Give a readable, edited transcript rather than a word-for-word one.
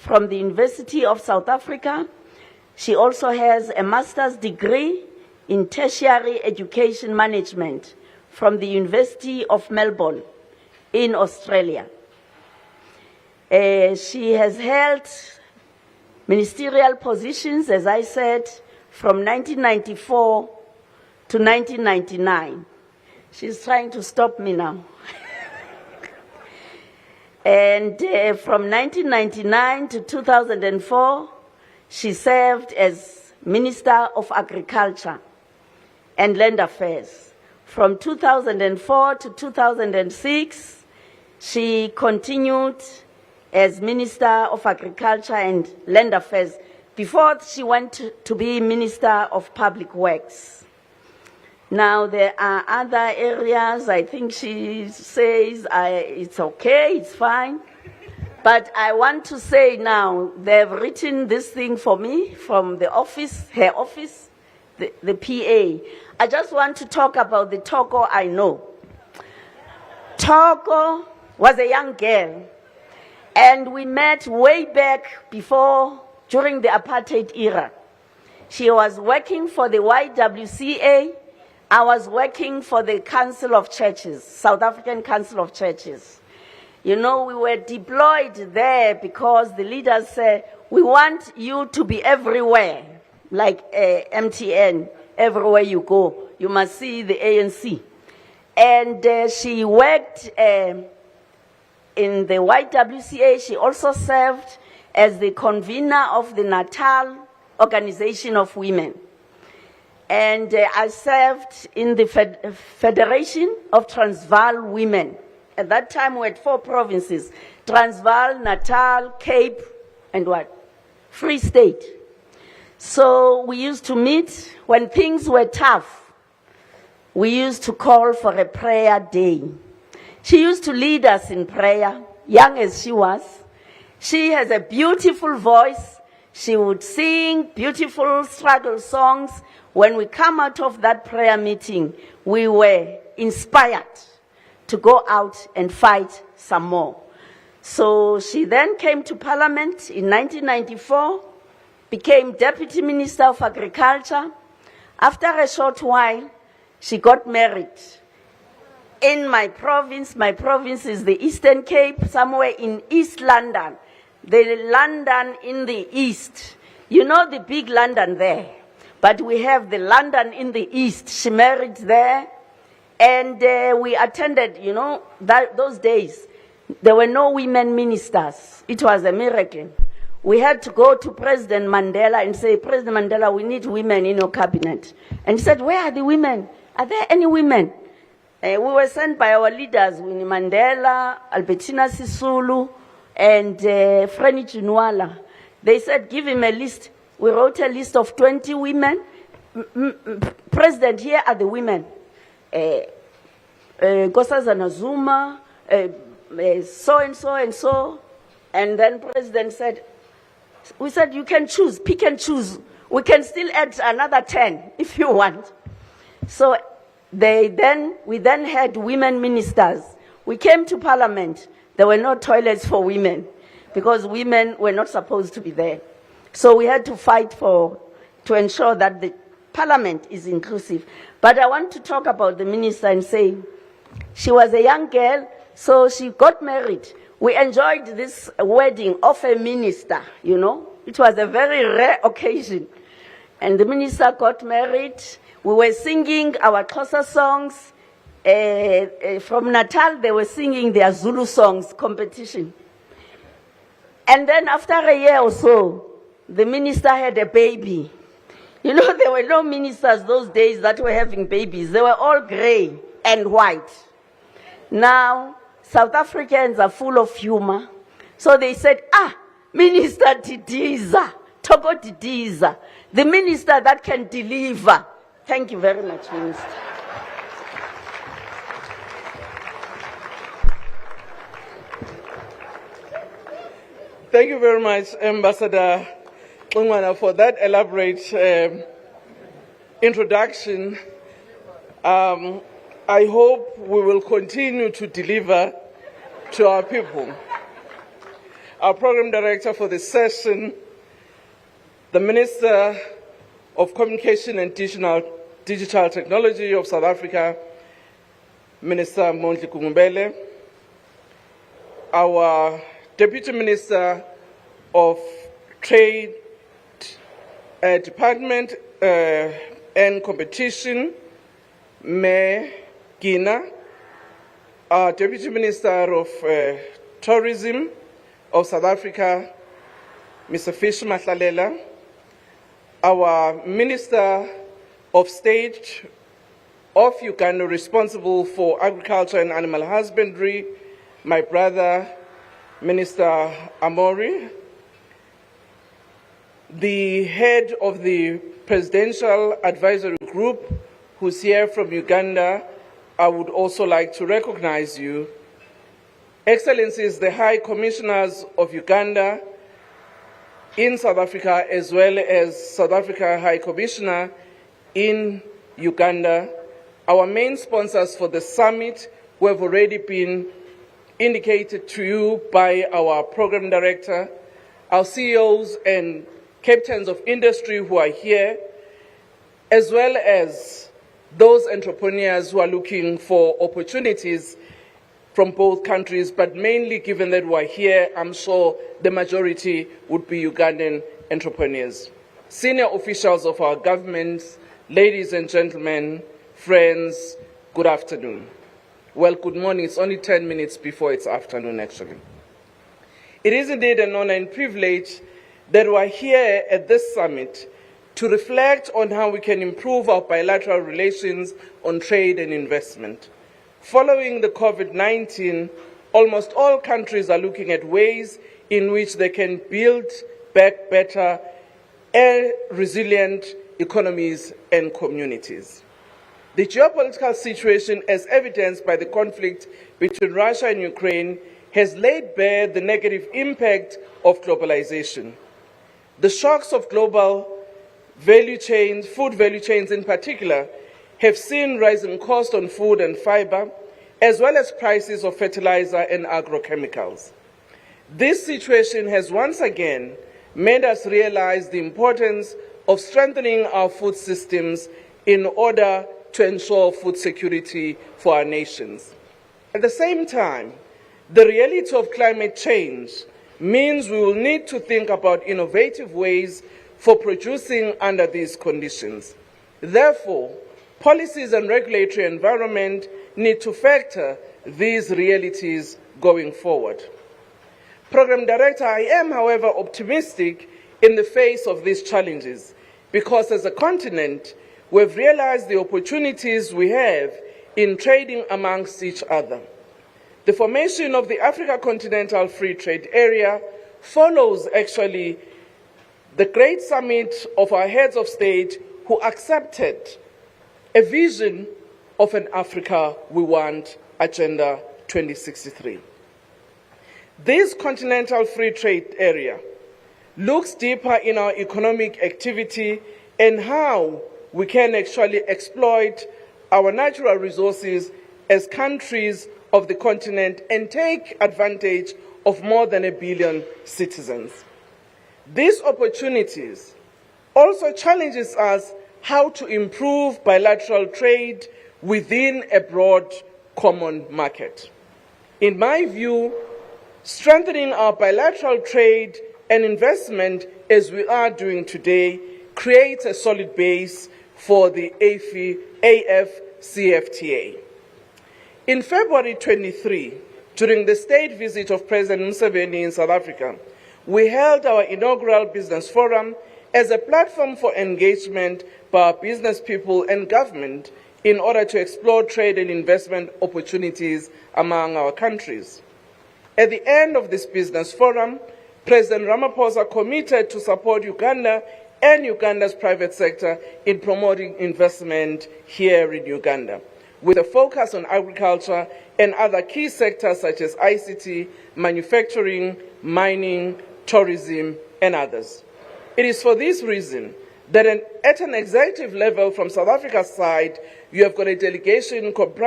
from the University of South Africa. She also has a master's degree in tertiary education management from the University of Melbourne in Australia. She has held ministerial positions, as I said, from 1994 to 1999. She's trying to stop me now. And from 1999 to 2004, she served as Minister of Agriculture and Land Affairs. From 2004 to 2006, she continued as Minister of Agriculture and Land Affairs before she went to be Minister of Public Works. Now, there are other areas. I think she says it's okay, it's fine. But I want to say now, they've written this thing for me from the office, her office, the PA. I just want to talk about the Toko I know. Toko was a young girl, and we met way back during the apartheid era. She was working for the YWCA. I was working for the Council of Churches, South African Council of Churches. You know, we were deployed there because the leaders said, we want you to be everywhere, like MTN, everywhere you go. You must see the ANC. And she worked in the YWCA. She also served as the convener of the Natal Organization of Women. And I served in the Federation of Transvaal Women. At that time, we had 4 provinces: Transvaal, Natal, Cape, and what? Free State. So we used to meet when things were tough. We used to call for a prayer day. She used to lead us in prayer, young as she was. She has a beautiful voice. She would sing beautiful struggle songs. When we come out of that prayer meeting, we were inspired to go out and fight some more. So she then came to Parliament in 1994, became Deputy Minister of Agriculture. After a short while, she got married. In my province is the Eastern Cape, somewhere in East London, the London in the East. You know the big London there. But we have the London in the East. She married there. And we attended, you know, those days, there were no women ministers. It was a miracle. We had to go to President Mandela and say, President Mandela, we need women in your cabinet. And he said, where are the women? Are there any women? We were sent by our leaders, Winnie Mandela, Albertina Sisulu, and Freni Chinwala. They said, give him a list. We wrote a list of 20 women. President, here are the women. Nkosazana Zuma, so-and-so and so. And then President said, we said, you can choose, pick and choose. We can still add another 10 if you want. So we then had women ministers. We came to Parliament. There were no toilets for women because women were not supposed to be there. So we had to fight to ensure that the Parliament is inclusive. But I want to talk about the minister and say, she was a young girl, so she got married. We enjoyed this wedding of a minister, you know. It was a very rare occasion. And the minister got married. We were singing our Xhosa songs. From Natal, they were singing their Zulu songs competition. And then after a year or so, the minister had a baby. You know, there were no ministers those days that were having babies. They were all gray and white. Now, South Africans are full of humor. So they said, Minister Didiza, Togo Didiza, the minister that can deliver. Thank you very much, Minister. Thank you very much, Ambassador Xingwana, for that elaborate introduction. I hope we will continue to deliver to our people. our program director for this session, the Minister of Communication and Digital Technology of South Africa, Minister Mondli Kumbele, our Deputy Minister of Trade Department and Competition, Me Gina, our Deputy Minister of Tourism of South Africa, Mr. Fish Matlalela, our Minister of State of Uganda responsible for agriculture and animal husbandry, my brother, Minister Amori, the head of the Presidential Advisory Group, who's here from Uganda. I would also like to recognize you. Excellencies, the High Commissioners of Uganda in South Africa, as well as South Africa High Commissioner in Uganda, our main sponsors for the summit who have already been indicated to you by our program director, our CEOs and captains of industry who are here, as well as those entrepreneurs who are looking for opportunities from both countries, but mainly given that we're here, I'm sure the majority would be Ugandan entrepreneurs. Senior officials of our governments, ladies and gentlemen, friends, good afternoon. Well, good morning. It's only 10 minutes before it's afternoon, actually. It is indeed an honor and privilege that we're here at this summit to reflect on how we can improve our bilateral relations on trade and investment. Following the COVID-19, almost all countries are looking at ways in which they can build back better and resilient economies and communities. The geopolitical situation, as evidenced by the conflict between Russia and Ukraine, has laid bare the negative impact of globalization. The shocks of global value chains, food value chains in particular, have seen rising costs on food and fiber, as well as prices of fertilizer and agrochemicals. This situation has once again made us realize the importance of strengthening our food systems in order to ensure food security for our nations. At the same time, the reality of climate change means we will need to think about innovative ways for producing under these conditions. Therefore, policies and regulatory environment need to factor these realities going forward. Program Director, I am, however, optimistic in the face of these challenges because as a continent, we've realized the opportunities we have in trading amongst each other. The formation of the Africa Continental Free Trade Area follows actually the great summit of our heads of state who accepted a vision of an Africa we want, Agenda 2063. This Continental Free Trade Area looks deeper in our economic activity and how we can actually exploit our natural resources as countries of the continent and take advantage of more than 1 billion citizens. These opportunities also challenges us how to improve bilateral trade within a broad common market. In my view, strengthening our bilateral trade and investment as we are doing today creates a solid base for the AFCFTA. In February 23, during the state visit of President Museveni in South Africa, we held our inaugural business forum as a platform for engagement by our business people and government in order to explore trade and investment opportunities among our countries. At the end of this business forum, President Ramaphosa committed to support Uganda and Uganda's private sector in promoting investment here in Uganda, with a focus on agriculture and other key sectors such as ICT, manufacturing, mining, tourism, and others. It is for this reason that at an executive level from South Africa's side, you have got a delegation comprised